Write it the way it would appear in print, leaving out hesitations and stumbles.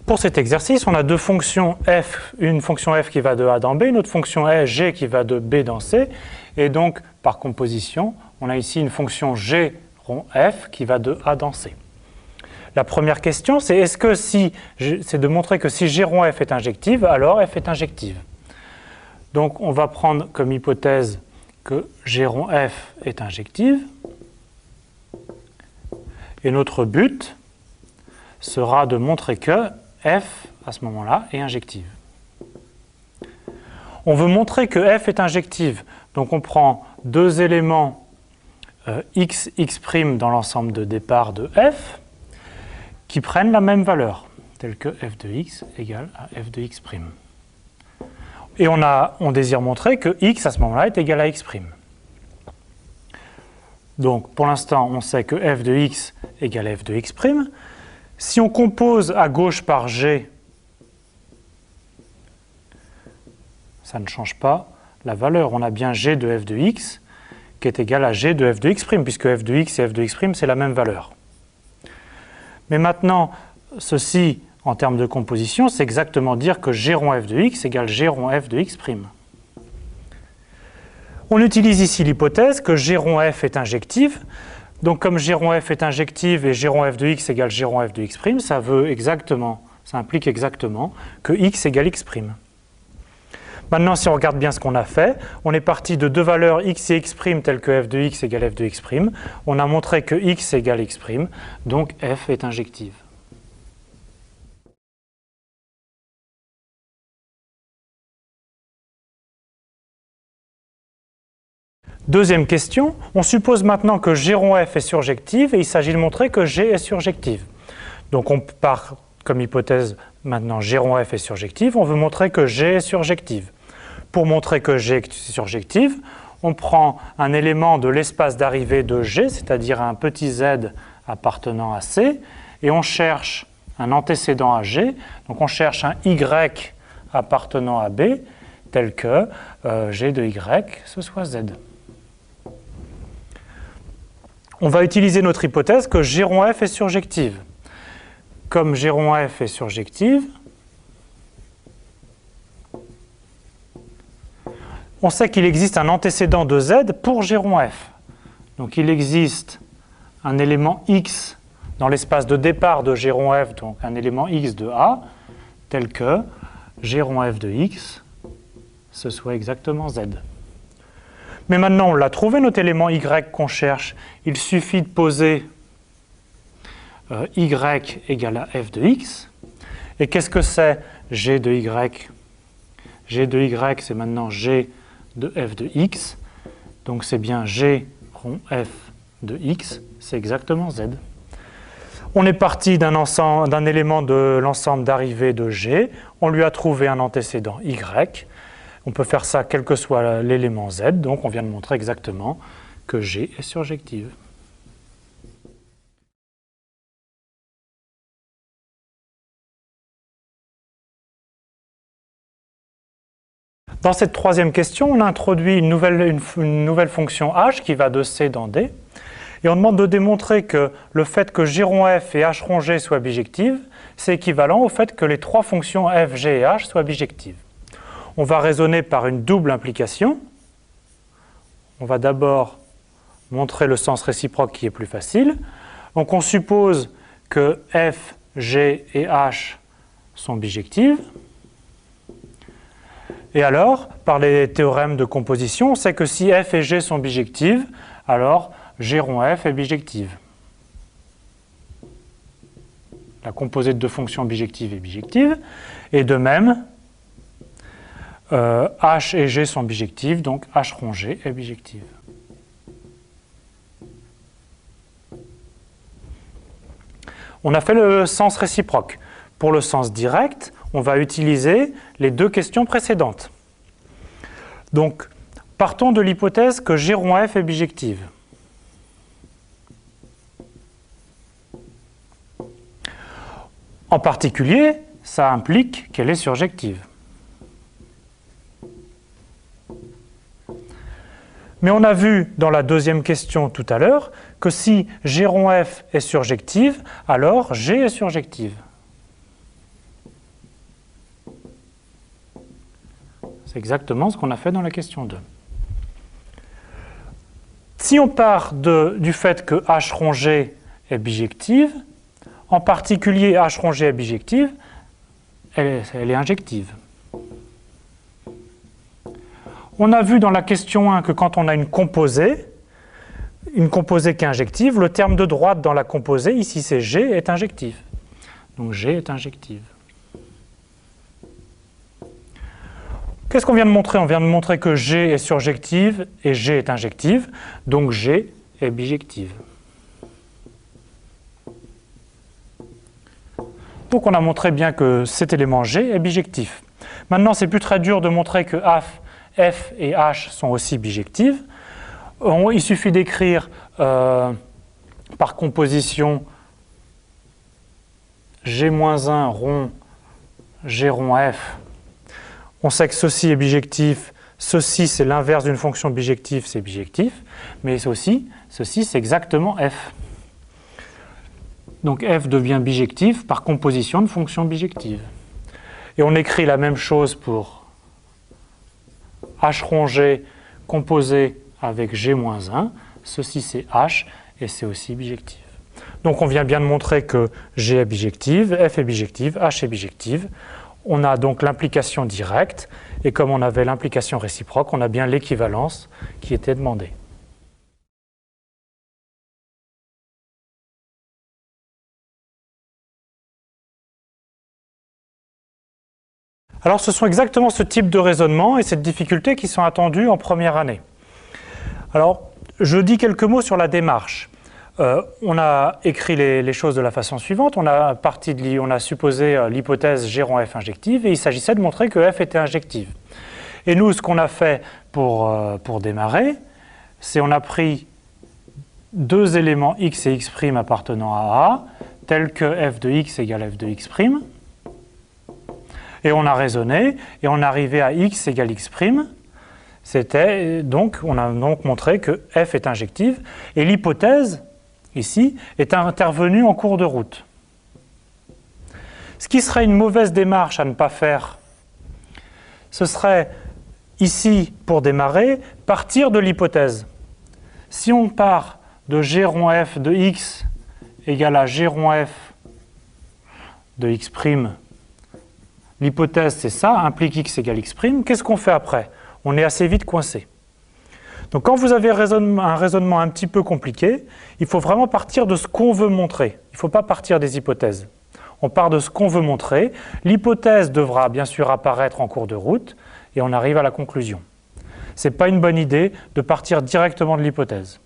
Pour cet exercice, on a deux fonctions f, une fonction f qui va de A dans B, une autre fonction g qui va de B dans C, et donc par composition, on a ici une fonction g rond f qui va de A dans C. La première question, c'est c'est de montrer que si g rond f est injective, alors f est injective. Donc on va prendre comme hypothèse que g rond f est injective, et notre but sera de montrer que f, à ce moment-là, est injective. On veut montrer que f est injective, donc on prend deux éléments x, x' dans l'ensemble de départ de f, qui prennent la même valeur, telle que f de x égale à f de x'. Et on désire montrer que x, à ce moment-là, est égal à x'. Donc, pour l'instant, on sait que f de x égale f de x'. Si on compose à gauche par g, ça ne change pas la valeur. On a bien g de f de x qui est égal à g de f de x', puisque f de x et f de x', c'est la même valeur. Mais maintenant, ceci, en termes de composition, c'est exactement dire que g rond f de x égale g rond f de x'. On utilise ici l'hypothèse que g rond f est injective. Donc comme g rond f est injective et g rond f de x égale g rond f de x', ça implique exactement que x égale x'. Maintenant, si on regarde bien ce qu'on a fait, on est parti de deux valeurs x et x' telles que f de x égale f de x'. On a montré que x égale x', donc f est injective. Deuxième question, on suppose maintenant que g rond f est surjective et il s'agit de montrer que g est surjective. Donc on part comme hypothèse maintenant g rond f est surjective, on veut montrer que g est surjective. Pour montrer que g est surjective, on prend un élément de l'espace d'arrivée de g, c'est-à-dire un petit z appartenant à C, et on cherche un antécédent à g, donc on cherche un y appartenant à B, tel que g de y, ce soit z. On va utiliser notre hypothèse que g rond f est surjective. Comme g rond f est surjective, on sait qu'il existe un antécédent de z pour g rond f. Donc il existe un élément x dans l'espace de départ de g rond f, donc un élément x de A, tel que g rond f de x, ce soit exactement z. Mais maintenant, on l'a trouvé, notre élément y qu'on cherche. Il suffit de poser y égale à f de x. Et qu'est-ce que c'est g de y? G de y, c'est maintenant g de f de x. Donc c'est bien g rond f de x, c'est exactement z. On est parti d'un élément de l'ensemble d'arrivée de g. On lui a trouvé un antécédent y. On peut faire ça quel que soit l'élément z, donc on vient de montrer exactement que G est surjective. Dans cette troisième question, on a introduit une nouvelle fonction h qui va de C dans D, et on demande de démontrer que le fait que g rond f et h rond g soient bijectives, c'est équivalent au fait que les trois fonctions f, g et h soient bijectives. On va raisonner par une double implication. On va d'abord montrer le sens réciproque qui est plus facile. Donc on suppose que f, g et h sont bijectives. Et alors, par les théorèmes de composition, on sait que si f et g sont bijectives, alors g rond f est bijective. La composée de deux fonctions bijectives est bijective. Et de même, h et g sont bijectives, donc h rond g est bijective. On a fait le sens réciproque. Pour le sens direct, on va utiliser les deux questions précédentes. Donc, partons de l'hypothèse que g rond f est bijective. En particulier, ça implique qu'elle est surjective. Mais on a vu dans la deuxième question tout à l'heure que si g rond f est surjective, alors g est surjective. C'est exactement ce qu'on a fait dans la question 2. Si on part du fait que H rongé est bijective, en particulier H rongé est bijective, elle est injective. On a vu dans la question 1 que quand on a une composée qui est injective, le terme de droite dans la composée, ici c'est G, est injective. Donc G est injective. Qu'est-ce qu'on vient de montrer? On vient de montrer que G est surjective et G est injective, donc G est bijective. Donc on a montré bien que cet élément G est bijectif. Maintenant, c'est plus très dur de montrer que F et H sont aussi bijectives. Il suffit d'écrire par composition G-1 rond G rond F. On sait que ceci est bijectif, ceci c'est l'inverse d'une fonction bijective, c'est bijectif, mais ceci c'est exactement F. Donc F devient bijectif par composition de fonctions bijectives. Et on écrit la même chose pour H rongé composé avec G-1, ceci c'est H et c'est aussi bijectif. Donc on vient bien de montrer que G est bijective, F est bijective, H est bijective. On a donc l'implication directe, et comme on avait l'implication réciproque, on a bien l'équivalence qui était demandée. Alors ce sont exactement ce type de raisonnement et cette difficulté qui sont attendus en première année. Alors, je dis quelques mots sur la démarche. On a écrit les choses de la façon suivante. On a supposé l'hypothèse G rond F injective et il s'agissait de montrer que F était injective. Et nous, ce qu'on a fait pour démarrer, c'est on a pris deux éléments x et x' appartenant à A, tels que f de x égale f de x', et on a raisonné, et on est arrivé à x égale x'. On a donc montré que f est injective, et l'hypothèse, ici, est intervenue en cours de route. Ce qui serait une mauvaise démarche à ne pas faire, ce serait, ici, pour démarrer, partir de l'hypothèse. Si on part de g rond f de x égale à g rond f de x', l'hypothèse c'est ça, implique x égale x', qu'est-ce qu'on fait après? On est assez vite coincé. Donc quand vous avez un raisonnement un petit peu compliqué, il faut vraiment partir de ce qu'on veut montrer. Il ne faut pas partir des hypothèses. On part de ce qu'on veut montrer. L'hypothèse devra bien sûr apparaître en cours de route et on arrive à la conclusion. Ce n'est pas une bonne idée de partir directement de l'hypothèse.